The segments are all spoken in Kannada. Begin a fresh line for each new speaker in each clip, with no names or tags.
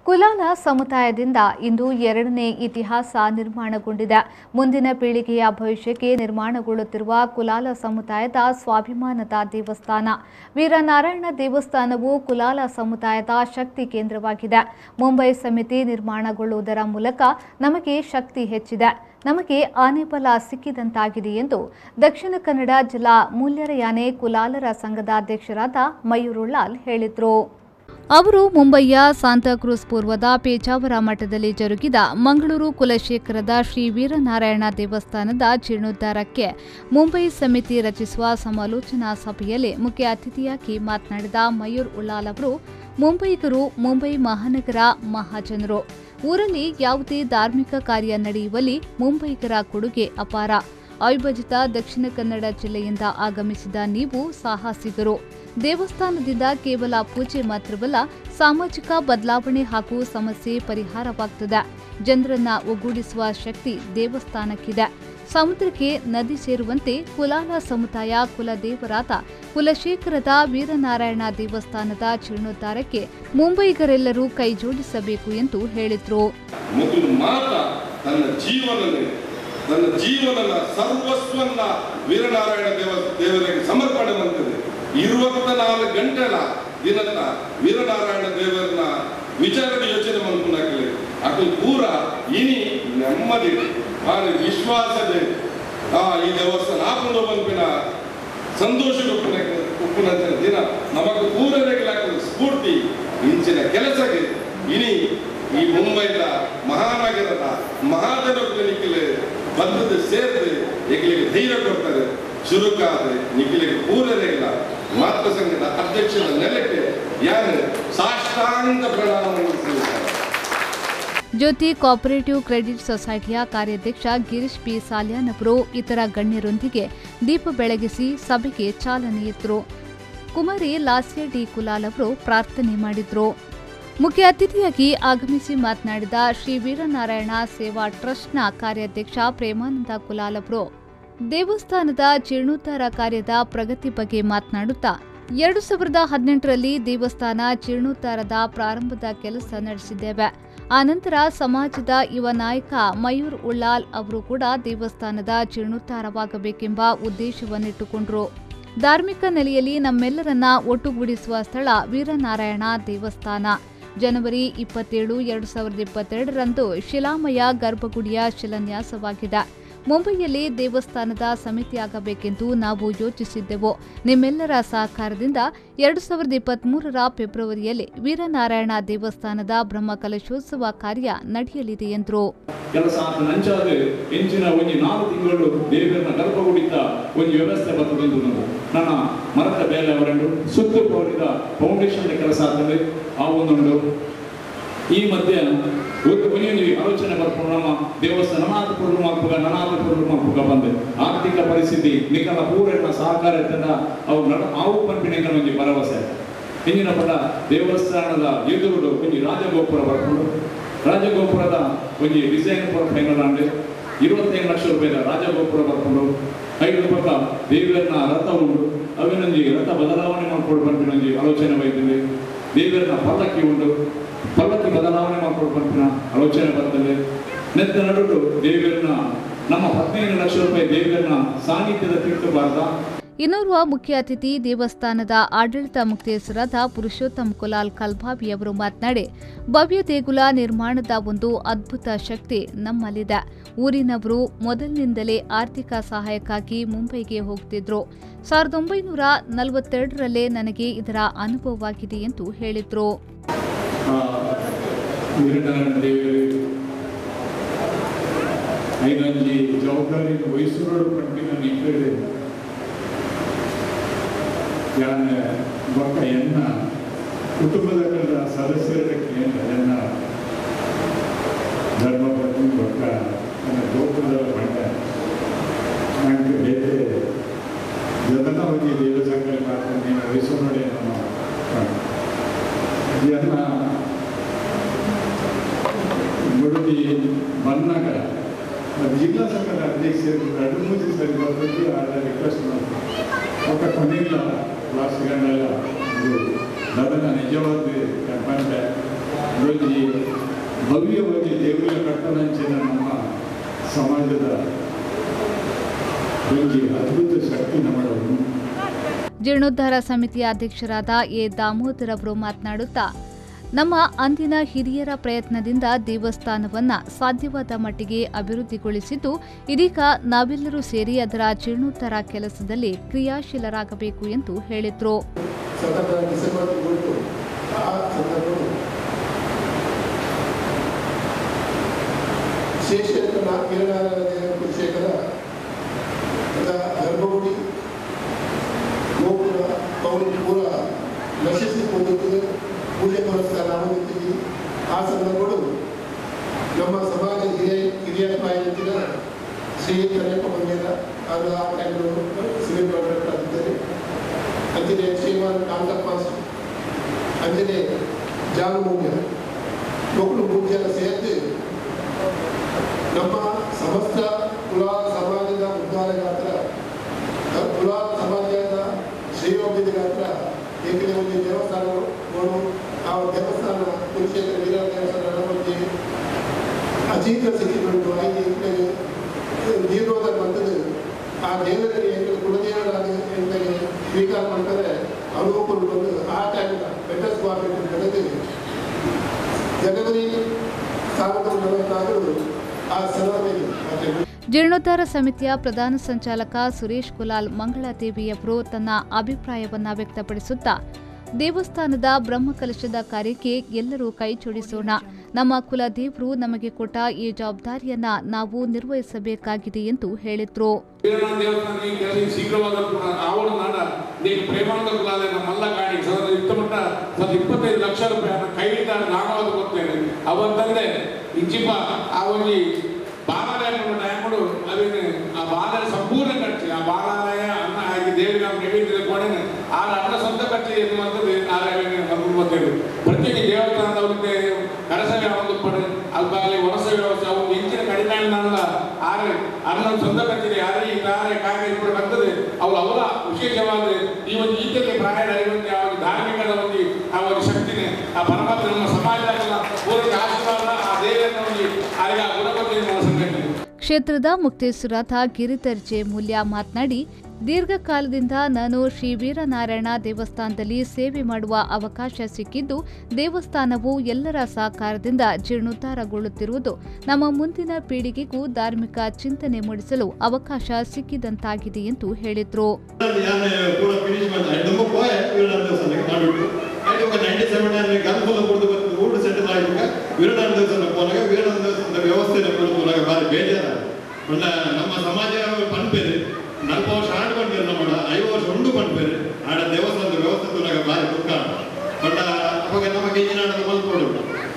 ಕುಲಾಲ ಸಮುದಾಯದಿಂದ ಇಂದು ಎರಡನೇ ಇತಿಹಾಸ ನಿರ್ಮಾಣಗೊಂಡಿದೆ. ಮುಂದಿನ ಪೀಳಿಗೆಯ ಭವಿಷ್ಯಕ್ಕೆ ನಿರ್ಮಾಣಗೊಳ್ಳುತ್ತಿರುವ ಕುಲಾಲ ಸಮುದಾಯದ ಸ್ವಾಭಿಮಾನದ ದೇವಸ್ಥಾನ ವೀರನಾರಾಯಣ ದೇವಸ್ಥಾನವು ಕುಲಾಲ ಸಮುದಾಯದ ಶಕ್ತಿ ಕೇಂದ್ರವಾಗಿದೆ. ಮುಂಬೈ ಸಮಿತಿ ನಿರ್ಮಾಣಗೊಳ್ಳುವುದರ ಮೂಲಕ ನಮಗೆ ಶಕ್ತಿ ಹೆಚ್ಚಿದೆ, ನಮಗೆ ಆನೆಬಲ ಸಿಕ್ಕಿದಂತಾಗಿದೆ ಎಂದು ದಕ್ಷಿಣ ಕನ್ನಡ ಜಿಲ್ಲಾ ಮೂಲ್ಯರಯಾನೆ ಕುಲಾಲರ ಸಂಘದ ಅಧ್ಯಕ್ಷರಾದ ಮಯೂರ್ ಉಳ್ಳಾಲ್ ಹೇಳಿದರು. ಅವರು ಮುಂಬಯಿಯ ಸಾಂತಾಕ್ರೂಸ್ ಪೂರ್ವದ ಪೇಜಾವರ ಮಠದಲ್ಲಿ ಜರುಗಿದ ಮಂಗಳೂರು ಕುಲಶೇಖರದ ಶ್ರೀ ವೀರನಾರಾಯಣ ದೇವಸ್ಥಾನದ ಜೀರ್ಣೋದ್ಧಾರಕ್ಕೆ ಮುಂಬೈ ಸಮಿತಿ ರಚಿಸುವ ಸಮಾಲೋಚನಾ ಸಭೆಯಲ್ಲಿ ಮುಖ್ಯ ಅತಿಥಿಯಾಗಿ ಮಾತನಾಡಿದ ಮಯೂರ್ ಉಳ್ಳಾಲ್ ಅವರು, ಮುಂಬಯಿಗರು ಮುಂಬೈ ಮಹಾನಗರ ಮಹಾಜನರು. ಊರಲ್ಲಿ ಯಾವುದೇ ಧಾರ್ಮಿಕ ಕಾರ್ಯ ನಡೆಯುವಲ್ಲಿ ಮುಂಬಯಿಗರ ಕೊಡುಗೆ ಅಪಾರ. ಅವಿಭಜಿತ ದಕ್ಷಿಣ ಕನ್ನಡ ಜಿಲ್ಲೆಯಿಂದ ಆಗಮಿಸಿದ ನೀವು ಸಾಹಸಿಗರು. ದೇವಸ್ಥಾನದಿಂದ ಕೇವಲ ಪೂಜೆ ಮಾತ್ರವಲ್ಲ, ಸಾಮಾಜಿಕ ಬದಲಾವಣೆ ಹಾಗೂ ಸಮಸ್ಯೆ ಪರಿಹಾರವಾಗುತ್ತದೆ. ಜನರನ್ನ ಒಗ್ಗೂಡಿಸುವ ಶಕ್ತಿ ದೇವಸ್ಥಾನಕ್ಕಿದೆ. ಸಮುದ್ರಕ್ಕೆ ನದಿ ಸೇರುವಂತೆ ಕುಲಾಲ ಸಮುದಾಯ ಕುಲದೇವರಾದ ಕುಲಶೇಖರದ ವೀರನಾರಾಯಣ ದೇವಸ್ಥಾನದ ಜೀರ್ಣೋದ್ಧಾರಕ್ಕೆ ಮುಂಬಯಿಗರೆಲ್ಲರೂ ಕೈಜೋಡಿಸಬೇಕು ಎಂದು ಹೇಳಿದರು.
ನನ್ನ ಜೀವನದ ಸರ್ವಸ್ವನ್ನ ವೀರನಾರಾಯಣ ದೇವರಿಗೆ ಸಮರ್ಪಣೆ ಮಾಡ್ತದೆ. 24 ಗಂಟೆಲ ದಿನದ ವೀರನಾರಾಯಣ ದೇವರನ್ನ ವಿಚಾರದ ಯೋಚನೆ ಮಾಡ್ಕೊಂಡಾಗಲಿ ಅದು ಪೂರ ಇನಿ ನೆಮ್ಮದಿ ಆನೆ ವಿಶ್ವಾಸದೆ ಈ ದೇವಸ್ಥಾನ ಹಾಕೊಂಡು ಬಂದ್ಬಿನ ಸಂತೋಷ ಉಪ್ಪುನ ದಿನ ನಮಗೆ ಪೂರೈಸಲಾಗ್ತದೆ ಸ್ಫೂರ್ತಿ ಇಂಚಿನ ಕೆಲಸಕ್ಕೆ ಇನಿ ಈ ಮುಂಬೈದ ಮಹಾನಗರದ ಮಹಾಜನಕ್ಕೆ ಬಂದದ್ದು ಸೇರಿದ್ರೆ ಎಗ್ಲಿಗೆ ಧೈರ್ಯ ಕೊಡ್ತಾರೆ. ಚುರುಕಾದ್ರೆ ನಿಖಿಲಿಗೆ ಪೂರೈಲ್ಲ. ಮಾತೃ ಸಂಘದ ಅಧ್ಯಕ್ಷರ ನೆಲಕ್ಕೆ ಯಾರು ಸಾಷ್ಟಾಂಗ ಪ್ರಣಾಮ.
ಜ್ಯೋತಿ ಕೋಆಪರೇಟಿವ್ ಕ್ರೆಡಿಟ್ ಸೊಸೈಟಿಯ ಕಾರ್ಯಾಧ್ಯಕ್ಷ ಗಿರೀಶ್ ಪಿ ಸಾಲ್ಯಾನ್ ಅವರು ಇತರ ಗಣ್ಯರೊಂದಿಗೆ ದೀಪ ಬೆಳಗಿಸಿ ಸಭೆಗೆ ಚಾಲನೆ ನೀಡಿದರು. ಕುಮಾರಿ ಲಾಸ್ಯ ಡಿ ಕುಲಾಲ್ ಅವರು ಪ್ರಾರ್ಥನೆ ಮಾಡಿದರು. ಮುಖ್ಯ ಅತಿಥಿಯಾಗಿ ಆಗಮಿಸಿ ಮಾತನಾಡಿದ ಶ್ರೀ ವೀರನಾರಾಯಣ ಸೇವಾ ಟ್ರಸ್ಟ್ನ ಕಾರ್ಯಾಧ್ಯಕ್ಷ ಪ್ರೇಮಾನಂದ ಕುಲಾಲ್ ಅವರು ದೇವಸ್ಥಾನದ ಜೀರ್ಣೋದ್ಧಾರ ಕಾರ್ಯದ ಪ್ರಗತಿ ಬಗ್ಗೆ ಮಾತನಾಡುತ್ತಾ 2018ರಲ್ಲಿ ದೇವಸ್ಥಾನ ಜೀರ್ಣೋದ್ಧಾರದ ಪ್ರಾರಂಭದ ಕೆಲಸ ನಡೆಸಿದ್ದೇವೆ. ಆನಂತರ ಸಮಾಜದ ಯುವ ನಾಯಕ ಮಯೂರ್ ಉಳ್ಳಾಲ್ ಅವರು ಕೂಡ ದೇವಸ್ಥಾನದ ಜೀರ್ಣೋದ್ಧಾರವಾಗಬೇಕೆಂಬ ಉದ್ದೇಶವನ್ನಿಟ್ಟುಕೊಂಡರು. ಧಾರ್ಮಿಕ ನೆಲೆಯಲ್ಲಿ ನಮ್ಮೆಲ್ಲರನ್ನ ಒಟ್ಟುಗೂಡಿಸುವ ಸ್ಥಳ ವೀರನಾರಾಯಣ ದೇವಸ್ಥಾನ. ಜನವರಿ 27, 2022ರಂದು ಶಿಲಾಮಯ ಗರ್ಭಗುಡಿಯ ಶಿಲಾನ್ಯಾಸವಾಗಿದೆ. ಮುಂಬೈಯಲ್ಲಿ ದೇವಸ್ಥಾನದ ಸಮಿತಿಯಾಗಬೇಕೆಂದು ನಾವು ಯೋಚಿಸಿದ್ದೆವು. ನಿಮ್ಮೆಲ್ಲರ ಸಹಕಾರದಿಂದ 2023ರ ಫೆಬ್ರವರಿಯಲ್ಲಿ ವೀರನಾರಾಯಣ ದೇವಸ್ಥಾನದ ಬ್ರಹ್ಮಕಲಶೋತ್ಸವ ಕಾರ್ಯ ನಡೆಯಲಿದೆ ಎಂದರು.
ಕೆಲಸ ನಂಚಾದ ಎಂಚಿನ ಒಂದು 4 ತಿಂಗಳು ದೇವರನ್ನ ಗರ್ಭಗುಡಿತ ಒಂದು ವ್ಯವಸ್ಥೆ ಬರ್ತದೆ. ನನ್ನ ಮರದ ಬೇಲೆ ಅವರನ್ನು ಸುತ್ತು ಕೋರಿದ ಫೌಂಡೇಶನ್ ಕೆಲಸ ಆಗ್ತದೆ. ಆ ಒಂದುಂಡು ಈ ಮಧ್ಯೆ ಒಂದು ಆಲೋಚನೆ ಬರ್ಕೊಂಡು ನಮ್ಮ ದೇವಸ್ಥಾನ ನನಾಥಪುರ ಬಂದೆ ಆರ್ಥಿಕ ಪರಿಸ್ಥಿತಿ ನಿಖಲ ಪೂರ್ಣ ಸಹಕಾರ ಅವು ಪಂಪಿನ ಒಂದು ಭರವಸೆ ಹಿಂದಿನ ಪಟ ದೇವಸ್ಥಾನದ ಎದುರು ಒಂದು ರಾಜಗೋಪುರ ಬರ್ಕೊಂಡು ರಾಜಗೋಪುರದ ಒಂದು ಡಿಸೈನ್ ಪೂರ ಫೈನಲ್ ಆಂಡ್ 25 ಲಕ್ಷ ರೂಪಾಯಿದ ರಾಜಗೋಪುರ ಬರ್ಕೊಂಡು 5 ಪಕ್ಕ ದೇವರನ್ನ ರಥ ಉಂಟು ಅವಿನೊಂದು ರಥ ಬದಲಾವಣೆ ಮಾಡ್ಕೊಂಡು ಪಂಪಿನ ಆಲೋಚನೆ ಬೈತದೆ. ದೇವರನ್ನ ಪಲ್ಲಕ್ಕಿ ಉಂಟು ಪಲ್ಲಕ್ಕಿ ಬದಲಾವಣೆ ಮಾಡ್ಕೊಂಡು ಪಂಪಿನ ಆಲೋಚನೆ ಬರ್ತದೆ. ನೆತ್ತ ನಡುಡು ದೇವರನ್ನ ನಮ್ಮ 15 ಲಕ್ಷ ರೂಪಾಯಿ ದೇವರನ್ನ ಸಾನ್ನಿಧ್ಯದ ತೀರ್ಥಬಾರ್ದ.
ಇನ್ನೋರ್ವ ಮುಖ್ಯ ಅತಿಥಿ ದೇವಸ್ಥಾನದ ಆಡಳಿತ ಮುಖ್ಯಸ್ಥರಾದ ಪುರುಷೋತ್ತಮ್ ಕುಲಾಲ್ ಕಲ್ಭಾವಿ ಅವರು ಮಾತನಾಡಿ, ಭವ್ಯ ದೇಗುಲ ನಿರ್ಮಾಣದ ಒಂದು ಅದ್ಭುತ ಶಕ್ತಿ ನಮ್ಮಲ್ಲಿದೆ. ಊರಿನವರು ಮೊದಲಿನಿಂದಲೇ ಆರ್ಥಿಕ ಸಹಾಯಕ್ಕಾಗಿ ಮುಂಬೈಗೆ ಹೋಗ್ತಿದ್ರು. 1942ರಲ್ಲೇ ನನಗೆ ಇದರ ಅನುಭವವಾಗಿದೆ ಎಂದು ಹೇಳಿದ್ರು.
ಜವಾಬ್ದಾರಿ ವಹಿಸೋರು ಪಟ್ಟಿನ ನಿಂತಿದೆ. ಬೊಕ್ಕ ಎನ್ನ ಕುಟುಂಬದ ಸದಸ್ಯರಕ್ಕೆ ಎನ್ನ ಧರ್ಮಪತ್ನಿ ಬೊಕ್ಕ ನನ್ನ ಗೋಪುರದ ಪಂಡ ನನಗೆ ಬೇರೆ ಜನನವಾಗಿ ದೇವ ಸಂಕಲ್ಪ ನೀನು ವಹಿಸೋಡೆ ಎಲ್ಲ ಮುಡುಗಿ ಬಂದಾಗ ಜಿಲ್ಲಾ ಸಂಘದ ಅಧ್ಯಕ್ಷರು 2-3 ದಿವಸ ಬರ್ತದೆ. ಆದ ರಿಕ್ವೆಸ್ಟ್ ಮಾಡ್ತಾರೆ ఒక కొన్నిళ్ళ క్లాస్ గంటల నిజవాది చెప్పంటే ಒಂದು ಭವ್ಯವಾಗಿ ದೇವರ ಕಟ್ಟಣಂಚಿನ ನಮ್ಮ ಸಮಾಜದ ಒಂದು ಅದ್ಭುತ ಶಕ್ತಿ ನಮ್ಮನ್ನು.
ಜೀರ್ಣೋದ್ಧಾರ ಸಮಿತಿಯ ಅಧ್ಯಕ್ಷರಾದ ಎ ದಾಮೋದರ್ ಅವರು ಮಾತನಾಡುತ್ತಾ, ನಮ್ಮ ಅಂದಿನ ಹಿರಿಯರ ಪ್ರಯತ್ನದಿಂದ ದೇವಸ್ಥಾನವನ್ನ ಸಾಧ್ಯವಾದ ಮಟ್ಟಿಗೆ ಅಭಿವೃದ್ಧಿಗೊಳಿಸಿದ್ದು, ಇದೀಗ ನಾವೆಲ್ಲರೂ ಸೇರಿ ಅದರ ಜೀರ್ಣೋದ್ಧಾರ ಕೆಲಸದಲ್ಲಿ ಕ್ರಿಯಾಶೀಲರಾಗಬೇಕು ಎಂದು ಹೇಳಿದರು.
ಪೂಜೆ ಪುರಸ್ಕಾರ ಆಗುತ್ತಿದ್ದು ಆ ಸಂದರ್ಭಗಳು ನಮ್ಮ ಸಮಾಜ ಹಿರಿಯ ಪ್ರಾಯದ ಶ್ರೀ ಕರೆಯಪ್ಪ ಮಂಗೇರ ಅವರು ಆ ಟೈಮ್ಗಳು ಸಿವಿಲ್ ಕಾಂಟ್ರಾಕ್ಟರ್ ಆಗಿದ್ದಾರೆ. ಅಂಜನೆ ಶ್ರೀಮಾನ್ ಕಾಂತಪ್ಪ ಅಂಜನೆ ಜಾನುಮೂಲ್ಯ ಮಕ್ಕಳು 3 ಜನ ಸೇರಿದ್ದು ನಮ್ಮ ಸಮಸ್ತ ಕುಲಾಲ ಸಮಾಜದ ಉದ್ಧಾರಗಾತ್ರ ಕುಲಾಲ ಸಮಾಜದ ಶ್ರೀಯೋಗ್ಯಗಾತ್ರ ಏಕನೇ ಒಂದು ದೇವಸ್ಥಾನಗಳು ಆ ದೇವಸ್ಥಾನ ಕುರುಕ್ಷೇತ್ರ ವೀರ ದೇವಸ್ಥಾನ ಬಗ್ಗೆ ಅಜೀತ ಸ್ಥಿತಿಗಳು ನೀರೋದ ಬಂದದ್ದು ಆ ದೇವರಿಗೆ ಕುಲದೇವರಾದ ಎಂದರೆ ಸ್ವೀಕಾರ ಮಾಡ್ತಾರೆ. ಅನುಕೂಲ ಬಂದು ಆ ಟೈಮ್ ಬೆಟರ್ ಸ್ವಾಮಿ ನಡೆದು ಜನವರಿ 1946 ಆ ಸಲಹೆಗೆ
ಜೀರ್ಣೋದ್ಧಾರ ಸಮಿತಿಯ ಪ್ರಧಾನ ಸಂಚಾಲಕ ಸುರೇಶ್ ಕುಲಾಲ್ ಮಂಗಳಾದೇವಿಯವರು ತನ್ನ ಅಭಿಪ್ರಾಯವನ್ನ ವ್ಯಕ್ತಪಡಿಸುತ್ತಾ, ದೇವಸ್ಥಾನದ ಬ್ರಹ್ಮಕಲಶದ ಕಾರ್ಯಕ್ಕೆ ಎಲ್ಲರೂ ಕೈ ಜೋಡಿಸೋಣ. ನಮ್ಮ ಕುಲದೇವರು ನಮಗೆ ಕೊಟ್ಟ ಈ ಜವಾಬ್ದಾರಿಯನ್ನ ನಾವು ನಿರ್ವಹಿಸಬೇಕಾಗಿದೆ ಎಂದು ಹೇಳಿದ್ರು.
బాలాలయముడు అవి ఆ బాలయ సంపూర్ణ ఖర్చు ఆ బాలాలయ అన్న ఆగి దేవుడిగా నైవేద్యం కూడా ఆ అన్న సొంత ఖర్చు ఎన్నుమంది ఆలయాన్ని మరుగుపోతాడు. ప్రత్యేక ದೇವಸ್ಥಾನದವರಿಗೆ ಕಡಸವೇ ಒಂದು ಪಡೆ ಅಲ್ಪಾಗಲಿ ವನಸ ವ್ಯವಸ್ಥೆ ಅವು ಹೆಚ್ಚಿನ ಕಡಿಮೆ ಆರೆ ಅನ್ನ ಸ್ವಂತ ಖರ್ಚಿದೆ ಯಾರೇ ಇದ್ದಾರೆ ಕಾಗೆ ಕೂಡ ಬರ್ತದೆ. ಅವು ಅವರ ವಿಶೇಷವಾದ ಈ ಒಂದು ಈತಕ್ಕೆ ಪ್ರಾಯ ಅರಿವಂತೆ ಆ ಒಂದು ಧಾರ್ಮಿಕದ ಒಂದು ಆ ಒಂದು ಶಕ್ತಿನೇ ಆ ಪರಮಾತ್ಮ ನಮ್ಮ ಸಮಾಜದ ಪೂರ್ಣ ಆಶೀರ್ವಾದ ಆ ದೇವರನ್ನ ಒಂದು ಆಗ ಗುಣಪತಿ ಸಂಘಟನೆ.
ಕ್ಷೇತ್ರದ ಮುಕ್ತೇಶ್ವರಾದ ಗಿರಿಧರ್ ಜೆ ಮೂಲ್ಯ ಮಾತನಾಡಿ, ದೀರ್ಘಕಾಲದಿಂದ ನಾನು ಶ್ರೀ ವೀರನಾರಾಯಣ ದೇವಸ್ಥಾನದಲ್ಲಿ ಸೇವೆ ಮಾಡುವ ಅವಕಾಶ ಸಿಕ್ಕಿದ್ದು, ದೇವಸ್ಥಾನವು ಎಲ್ಲರ ಸಹಕಾರದಿಂದ ಜೀರ್ಣೋದ್ಧಾರಗೊಳ್ಳುತ್ತಿರುವುದು ನಮ್ಮ ಮುಂದಿನ ಪೀಳಿಗೆಗೂ ಧಾರ್ಮಿಕ ಚಿಂತನೆ ಮೂಡಿಸಲು ಅವಕಾಶ ಸಿಕ್ಕಿದಂತಾಗಿದೆ ಎಂದು ಹೇಳಿದರು.
ನಮ್ಮ ಸಮಾಜ ಪನ್ಪೇರು 40 ವರ್ಷ ಆಡು ಪನ್ಪೇರು ನಮ್ಮ 5 ವರ್ಷ ಉಂಡು ಪನ್ಪೇರು ಆಡ ದೇವಸ್ಥಾನದ ವ್ಯವಸ್ಥೆ ಬಾರಿ ದುಃಖ ಬಟ್ ಅವಾಗ ನಮಗೆ ಏನಾಡ ಮಲ್ಕೊಡು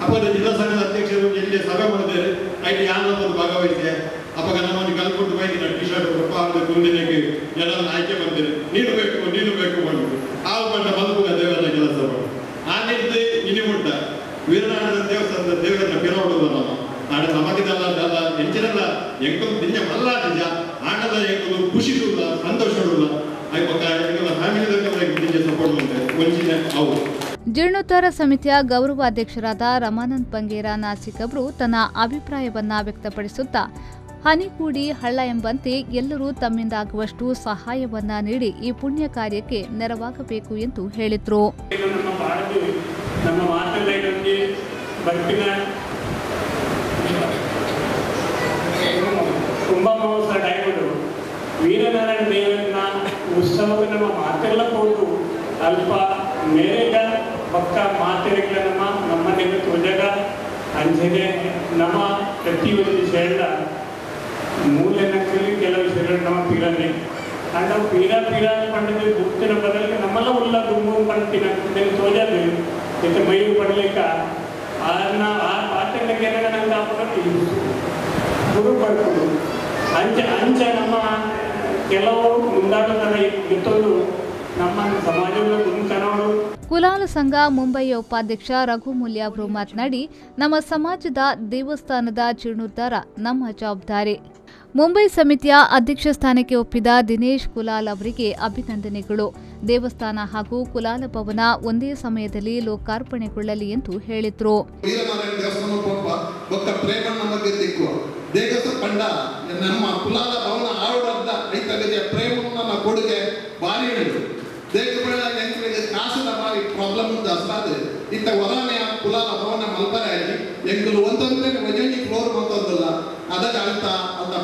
ಅವಾಗ ಜಿಲ್ಲಾ ಸಂಘದ ಅಧ್ಯಕ್ಷರು ಇಲ್ಲಿ ಸಭೆ ಮಾಡಿದ್ದೇವೆ ಐಟಿ ಯಾನೊಂದು ಭಾಗವಹಿಸಿದೆ. ಅವಾಗ ನಮ್ಮನ್ನು ಕಲ್ಕೊಂಡು ಬೈದಿನ ಟಿ ಶರ್ಟ್ ರೂಪಾಯಿ ಗುಂಡಿನಕ್ಕೆ ಎಲ್ಲ ಆಯ್ಕೆ ಬಂದಿದೆ. ನೀನು ಬೇಕು ಬಂದು ಆ ಬಂಡ ಮಲ್ಕುಗ ದೇವರ ಕೆಲಸ ಮಾಡು ಆ ನಿಂತು ಇನಿ ಮುಟ್ಟ ವೀರನಾರಾಯಣ ದೇವಸ್ಥಾನದ ದೇವರನ್ನ ಪಿರೋಡುವ ನಾವು ಆಡ ನಮಗಿದಲ್ಲ ಹೆಂಚಿನಲ್ಲ ಎಂಕಲು ದಿನ ಮಲ್ಲ ನಿಜ ಆಟದ ಎಂಕಲು ಖುಷಿಸುಲ್ಲ ಸಂತೋಷವಿಲ್ಲ ಫ್ಯಾಮಿಲಿ ಸಪೋರ್ಟ್ ಮಾಡ್ತಾರೆ ಒಂಚಿನ ಅವು.
ಜೀರ್ಣೋದ್ಧಾರ ಸಮಿತಿಯ ಗೌರವ ಅಧ್ಯಕ್ಷರಾದ ರಮಾನಂದ್ ಬಂಗೇರ ನಾಸಿಕ್ ಅವರು ತನ್ನ ಅಭಿಪ್ರಾಯವನ್ನ ವ್ಯಕ್ತಪಡಿಸುತ್ತಾ, ಹನಿಕೂಡಿ ಹಳ್ಳ ಎಂಬಂತೆ ಎಲ್ಲರೂ ತಮ್ಮಿಂದಾಗುವಷ್ಟು ಸಹಾಯವನ್ನ ನೀಡಿ ಈ ಪುಣ್ಯ ಕಾರ್ಯಕ್ಕೆ ನೆರವಾಗಬೇಕು ಎಂದು ಹೇಳಿದರು.
ಕುಂಭ ಮಹೋತ್ಸವ ಟೈಮು ವೀರನಾರಾಯಣ ದೇವರನ್ನ ಉತ್ಸವಕ್ಕೆ ನಮ್ಮ ಮಾತೆಲ್ಲ ಕೊಟ್ಟು ಅಲ್ಪ ಮೇರೆಗ ಪಕ್ಕ ಮಾತೆರೆಗಳ ನಮ್ಮ ನಿಮಗೆ ತೋಜಗ ಅಂಜನೆ ನಮ್ಮ ಪ್ರತಿಯೊಂದು ಶೇಡ ಮೂಲೆನಕ್ಕಲ್ಲಿ ಕೆಲವು ವಿಷಯಗಳು ನಮ್ಮ ಪೀರನೆ ಅಂಡ್ ನಾವು ಪೀರ ಪಂಡಿತ ಗುಪ್ತಿನ ಬದಲಿಗೆ ನಮ್ಮೆಲ್ಲ ಉಲ್ಲ ಗುಂಬು ಪಂಡಿನ ತೋಜದು ಇದಕ್ಕೆ ಮೈವು ಪಡಲಿಕ್ಕ ಆ ಪಾತ್ರೆಗಳಿಗೆ ನಂಗೆ ಹಾಕೊಂಡು ಗುರು ಪಡ್ಕೊಂಡು ಅಂಚ ನಮ್ಮ ಕೆಲವು ಮುಂದಾಟತನ ಇತ್ತೊಂದು ನಮ್ಮ ಸಮಾಜದ ಗುಂಕನವರು.
ಕುಲಾಲ ಸಂಘ ಮುಂಬಯಿಯ ಉಪಾಧ್ಯಕ್ಷ ರಘು ಮೂಲ್ಯ ಅವರು ಮಾತನಾಡಿ, ನಮ್ಮ ಸಮಾಜದ ದೇವಸ್ಥಾನದ ಜೀರ್ಣೋದ್ಧಾರ ನಮ್ಮ ಜವಾಬ್ದಾರಿ. ಮುಂಬೈ ಸಮಿತಿಯ ಅಧ್ಯಕ್ಷ ಸ್ಥಾನಕ್ಕೆ ಒಪ್ಪಿದ ದಿನೇಶ್ ಕುಲಾಲ್ ಅವರಿಗೆ ಅಭಿನಂದನೆಗಳು. ದೇವಸ್ಥಾನ ಹಾಗೂ ಕುಲಾಲ ಭವನ ಒಂದೇ ಸಮಯದಲ್ಲಿ ಲೋಕಾರ್ಪಣೆಗೊಳ್ಳಲಿ ಎಂದು ಹೇಳಿದ್ರು.
ದೇಗಸ ಪಂಡ ನಮ್ಮ ಕುಲಾಲ ಭವನ ಆವಡದ ರೈತರಿಗೆ ಪ್ರೇಮವನ್ನು ಕೊಡುಗೆ ಭಾರಿ ಉಂಟು. ದೇಗಗಳ ಎಂಕರಿಗೆ ಕಾಸದ ಭಾರಿ ಪ್ರಾಬ್ಲಮ್ ಉಂಟು ಅಸ್ಲಾದ ಇತ್ತ ಹೊರನೆಯ ಕುಲಾಲ ಭವನ ಮಲ್ಪರಾಗಿ ಎಂಕಲು ಒಂದೊಂದೇ ವಜನಿ ಫ್ಲೋರ್ ಬಂತಂದಲ್ಲ ಅದಕ್ಕೆ ಅಂತ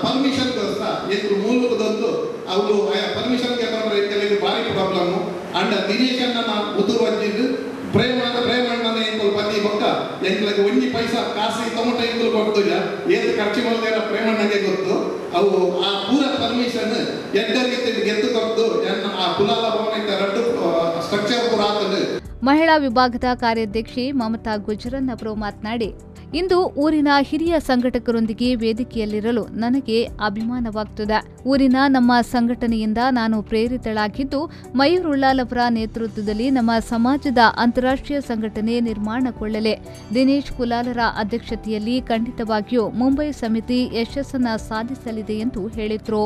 ಪರ್ಮಿಷನ್ ವ್ಯವಸ್ಥೆ ಎಂಕಲು ಮೂಲಕದಂದು ಅವರು ಪರ್ಮಿಷನ್ ಕೆಲವರಿಗೆ ಭಾರಿ ಪ್ರಾಬ್ಲಮ್ ಅಂಡ್ ದಿನೇಶನ್ನ ಮುದುರು ವಜ್ಜಿದ್ದು ಪ್ರೇಮಣ್ಣನ ಎಂಕಲು ಪತಿ ಬೊಕ್ಕ ಎಂಕಲಿಗೆ ಒಂಜಿ ಪೈಸಾ ಕಾಸಿ ಟೊಮೊಟೊ ಎಂಕಲು ಕೊಡ್ತಿಲ್ಲ ಏದು ಖರ್ಚು ಮಾಡಿದ ಪ್ರೇಮಣ್ಣಗೆ ಗೊತ್ತು. ಅವು ಆ ಪೂರ ಪರ್ಮಿಷನ್ ಎಡ್ಡರಿಗೆ ಗೆದ್ದು ಕೊಟ್ಟು ಆ ಕುಲಾಲ ಭವನ ರಡ್ಡು ಸ್ಟ್ರಕ್ಚರ್ ಪೂರ ಆಗ್ತದೆ.
ಮಹಿಳಾ ವಿಭಾಗದ ಕಾರ್ಯಾಧ್ಯಕ್ಷೆ ಮಮತಾ ಗುಜರನ್ ಅವರು ಮಾತನಾಡಿ, ಇಂದು ಊರಿನ ಹಿರಿಯ ಸಂಘಟಕರೊಂದಿಗೆ ವೇದಿಕೆಯಲ್ಲಿರಲು ನನಗೆ ಅಭಿಮಾನವಾಗುತ್ತದೆ. ಊರಿನ ನಮ್ಮ ಸಂಘಟನೆಯಿಂದ ನಾನು ಪ್ರೇರಿತಳಾಗಿದ್ದು, ಮಯೂರ್ ಉಳ್ಳಾಲ್ ಅವರ ನೇತೃತ್ವದಲ್ಲಿ ನಮ್ಮ ಸಮಾಜದ ಅಂತಾರಾಷ್ಟ್ರೀಯ ಸಂಘಟನೆ ನಿರ್ಮಾಣಗೊಳ್ಳಲಿ. ದಿನೇಶ್ ಕುಲಾಲರ ಅಧ್ಯಕ್ಷತೆಯಲ್ಲಿ ಖಂಡಿತವಾಗಿಯೂ ಮುಂಬೈ ಸಮಿತಿ ಯಶಸ್ಸನ್ನು ಸಾಧಿಸಲಿದೆ ಎಂದು ಹೇಳಿದರು.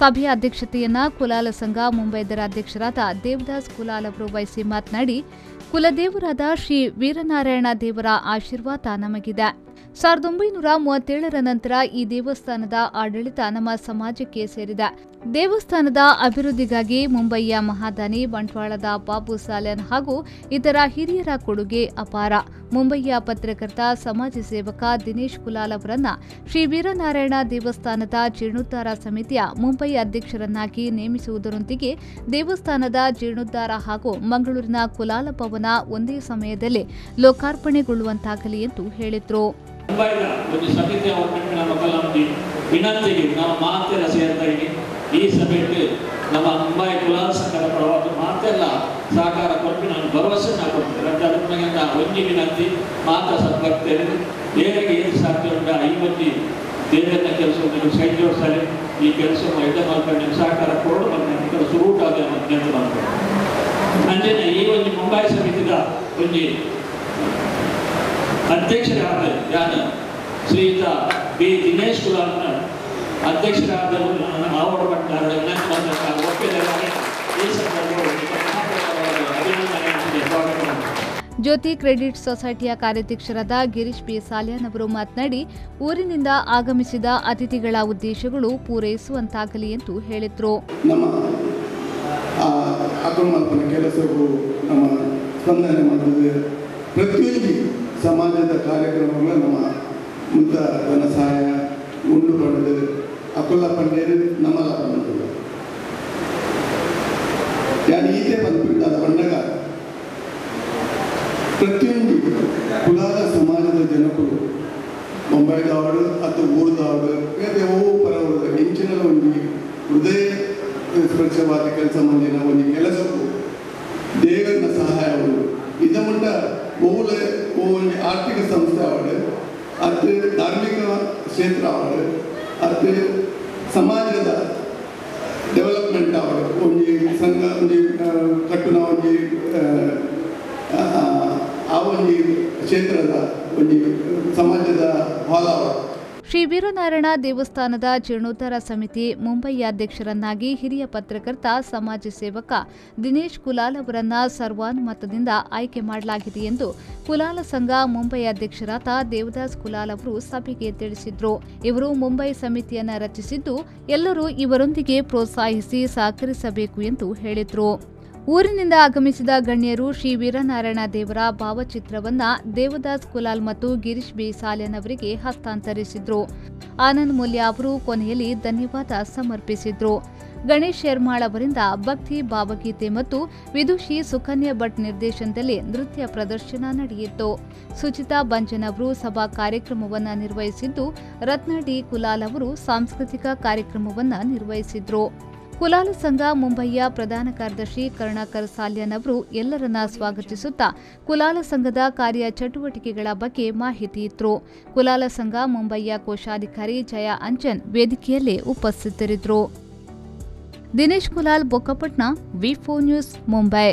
ಸಭೆಯ ಅಧ್ಯಕ್ಷತೆಯನ್ನ ಕುಲಾಲ ಸಂಘ ಮುಂಬೈದರ ಅಧ್ಯಕ್ಷರಾದ ದೇವದಾಸ್ ಕುಲಾಲ್ ಅವರು ವಹಿಸಿ ಮಾತನಾಡಿ, ಕುಲದೇವರಾದ ಶ್ರೀ ವೀರನಾರಾಯಣ ದೇವರ ಆಶೀರ್ವಾದ ನಮಗಿದೆ. 1937ರ ನಂತರ ಈ ದೇವಸ್ಥಾನದ ಆಡಳಿತ ನಮ್ಮ ಸಮಾಜಕ್ಕೆ ಸೇರಿದೆ. ದೇವಸ್ಥಾನದ ಅಭಿವೃದ್ಧಿಗಾಗಿ ಮುಂಬಯಿಯ ಮಹಾದಾನಿ ಬಂಟ್ವಾಳದ ಬಾಬು ಸಾಲ್ಯಾನ್ ಹಾಗೂ ಇತರ ಹಿರಿಯರ ಕೊಡುಗೆ ಅಪಾರ. ಮುಂಬಯಿಯ ಪತ್ರಕರ್ತ ಸಮಾಜ ಸೇವಕ ದಿನೇಶ್ ಕುಲಾಲ್ ಅವರನ್ನ ಶ್ರೀ ವೀರನಾರಾಯಣ ದೇವಸ್ಥಾನದ ಜೀರ್ಣೋದ್ಧಾರ ಸಮಿತಿಯ ಮುಂಬೈ ಅಧ್ಯಕ್ಷರನ್ನಾಗಿ ನೇಮಿಸುವುದರೊಂದಿಗೆ ದೇವಸ್ಥಾನದ ಜೀರ್ಣೋದ್ಧಾರ ಹಾಗೂ ಮಂಗಳೂರಿನ ಕುಲಾಲ ಭವನ ಒಂದೇ ಸಮಯದಲ್ಲಿ ಲೋಕಾರ್ಪಣೆಗೊಳ್ಳುವಂತಾಗಲಿ ಎಂದು ಹೇಳಿದರು.
ಮುಂಬೈನ ಒಂದು ಸಮಿತಿಯ ವಿನಂತಿಗೆ ನಾವು ಮಾತೆಲ್ಲ ಸೇರ್ತಾ ಈ ಸಭೆಗೆ ನಮ್ಮ ಮುಂಬೈ ಕುಲಾಲ ಸಂಘದ ಪರವಾಗಿ ಮಾತೆಲ್ಲ ಸಹಕಾರ ಕೊಟ್ಟು ನಾನು ಭರವಸೆ ಕೊಡ್ತೇನೆ. ಅದರಿಂದ ಒಂಜಿ ವಿನಂತಿ ಮಾತ್ರ ಬರ್ತೇನೆ. ದೇವರಿಗೆ ಏನು ಸಾಧ್ಯ ಉಂಟ ಈ ಒಂದು ದೇವರ ಕೆಲಸವನ್ನು ಕೈ ಜೋಡಿಸಲಿ. ಈ ಕೆಲಸವನ್ನು ಎಡೆ ಮಾಡ್ಕೊಂಡು ಸಹಕಾರ ಕೊಡು ಬಂದ ಕೆಲಸ ರೂಟ್ ಆದ ನೆನಪು ಮಾಡ್ತಾರೆ. ಅಂಜನೆ ಈ ಒಂದು ಮುಂಬೈ ಸಮಿತಿದ ಒಂದು ಅಧ್ಯಕ್ಷರಾದ ಯಾರು ಶ್ರೀಯುತ ಬಿ ದಿನೇಶ್ ಕುಲಾಲ್ನ ಅಧ್ಯಕ್ಷರಾದ ಆವಡಪಟ್ಟಾರ ಒಪ್ಪಿದ್ದಾರೆ. ಈ ಸಂದರ್ಭದಲ್ಲಿ
ಜ್ಯೋತಿ ಕ್ರೆಡಿಟ್ ಸೊಸೈಟಿಯ ಕಾರ್ಯಾಧ್ಯಕ್ಷರಾದ ಗಿರೀಶ್ ಬಿ ಸಾಲ್ಯಾನ್ ಅವರು ಮಾತನಾಡಿ, ಊರಿನಿಂದ ಆಗಮಿಸಿದ ಅತಿಥಿಗಳ ಉದ್ದೇಶಗಳು ಪೂರೈಸುವಂತಾಗಲಿ ಎಂದು ಹೇಳಿದರು.
ನಮ್ಮ ಅಕ್ರಮಲ್ಪನ ಕೆಲಸವು ನಮ್ಮ ಸ್ಪಂದನೆ ಮಾಡಿದೆ. ಪ್ರತಿಯೊಂದು ಸಮಾಜದ ಕಾರ್ಯಕ್ರಮಗಳು ನಮ್ಮ ಮುದ್ದ ಧನ ಸಹಾಯ ಉಂಡು ಪಡೆದು ಅಕುಲ್ಲ ಪಂಡೇರು ನಮ್ಮಲ್ಲ ಬಂದಿಲ್ಲ. ಯಾರು ಈತೆ ಬಂದ್ಬಿಟ್ಟು ಅದು ಬಂದಾಗ ಪ್ರತಿಯೊಂದು ಕುಲಾಲ ಸಮಾಜದ ಜನಗಳು ಮುಂಬೈದವರು ಅಥವಾ ಊರದವರು ಯಾವ್ಯಾವ ಪರವರದ ಹೆಂಚಿನ ಒಂದು ಹೃದಯ ಸ್ಪರ್ಶವಾದ ಕೆಲಸ ಮಂದಿನ ಒಂದು ಕೆಲಸಕ್ಕೂ ದೇವರ ಸಹಾಯಗಳು ಇದ ಮುಂಟ ಒಂದು ಆರ್ಥಿಕ ಸಂಸ್ಥೆ ಅವಳು ಅದು ಧಾರ್ಮಿಕ ಕ್ಷೇತ್ರ ಅವಳು ಅದು ಸಮಾಜದ ಡೆವಲಪ್ಮೆಂಟ್ ಅವಳು ಒಂದು ಸಂಘ ಒಂದು ಕಟ್ಟುನ ಒಂದು ಆ ಒಂದು ಕ್ಷೇತ್ರದ ಒಂದು ಸಮಾಜದ ಹಾಲ
ಶ್ರೀ ವೀರನಾರಾಯಣ ದೇವಸ್ಥಾನದ ಜೀರ್ಣೋದ್ಧಾರ ಸಮಿತಿ ಮುಂಬಯಿಯ ಅಧ್ಯಕ್ಷರನ್ನಾಗಿ ಹಿರಿಯ ಪತ್ರಕರ್ತ ಸಮಾಜ ಸೇವಕ ದಿನೇಶ್ ಕುಲಾಲ್ ಅವರನ್ನ ಸರ್ವಾನುಮತದಿಂದ ಆಯ್ಕೆ ಮಾಡಲಾಗಿದೆ ಎಂದು ಕುಲಾಲ ಸಂಘ ಮುಂಬೈ ಅಧ್ಯಕ್ಷರಾದ ದೇವದಾಸ್ ಕುಲಾಲ್ ಅವರು ಸಭೆಗೆ ತಿಳಿಸಿದರು. ಇವರು ಮುಂಬೈ ಸಮಿತಿಯನ್ನು ರಚಿಸಿದ್ದು ಎಲ್ಲರೂ ಇವರೊಂದಿಗೆ ಪ್ರೋತ್ಸಾಹಿಸಿ ಸಹಕರಿಸಬೇಕು ಎಂದು ಹೇಳಿದರು. ಊರಿನಿಂದ ಆಗಮಿಸಿದ ಗಣ್ಯರು ಶ್ರೀ ವೀರನಾರಾಯಣ ದೇವರ ಭಾವಚಿತ್ರವನ್ನ ದೇವದಾಸ್ ಕುಲಾಲ್ ಮತ್ತು ಗಿರೀಶ್ ಬಿ ಸಾಲ್ಯಾನ್ ಅವರಿಗೆ ಹಸ್ತಾಂತರಿಸಿದ್ರು. ಆನಂದ್ ಮೂಲ್ಯ ಅವರು ಕೊನೆಯಲ್ಲಿ ಧನ್ಯವಾದ ಸಮರ್ಪಿಸಿದ್ರು. ಗಣೇಶ್ ಶರ್ಮಾಳ್ ಅವರಿಂದ ಭಕ್ತಿ ಭಾವಗೀತೆ ಮತ್ತು ವಿದುಷಿ ಸುಕನ್ಯಾ ಭಟ್ ನಿರ್ದೇಶನದಲ್ಲಿ ನೃತ್ಯ ಪ್ರದರ್ಶನ ನಡೆಯಿತು. ಸುಚಿತಾ ಬಂಜನ್ ಅವರು ಸಭಾ ಕಾರ್ಯಕ್ರಮವನ್ನು ನಿರ್ವಹಿಸಿದ್ದು, ರತ್ನ ಡಿ ಕುಲಾಲ್ ಅವರು ಸಾಂಸ್ಕೃತಿಕ ಕಾರ್ಯಕ್ರಮವನ್ನು ನಿರ್ವಹಿಸಿದ್ರು. ಕುಲಾಲ ಸಂಘ ಮುಂಬಯಿಯ ಪ್ರಧಾನ ಕಾರ್ಯದರ್ಶಿ ಕರುಣಾಕರ್ ಸಾಲ್ಯನ್ ಅವರು ಎಲ್ಲರನ್ನ ಸ್ವಾಗತಿಸುತ್ತಾ ಕುಲಾಲ ಸಂಘದ ಕಾರ್ಯ ಚಟುವಟಿಕೆಗಳ ಬಗ್ಗೆ ಮಾಹಿತಿ ಇತ್ತು. ಕುಲಾಲ ಸಂಘ ಮುಂಬಯಿಯ ಕೋಶಾಧಿಕಾರಿ ಜಯ ಅಂಜನ್ ವೇದಿಕೆಯಲ್ಲಿ ಉಪಸ್ಥಿತರಿದ್ದರು. ದಿನೇಶ್ ಕುಲಾಲ್, ಬೊಕ್ಕಪಟ್ನ, ವಿ4 ನ್ಯೂಸ್, ಮುಂಬೈ.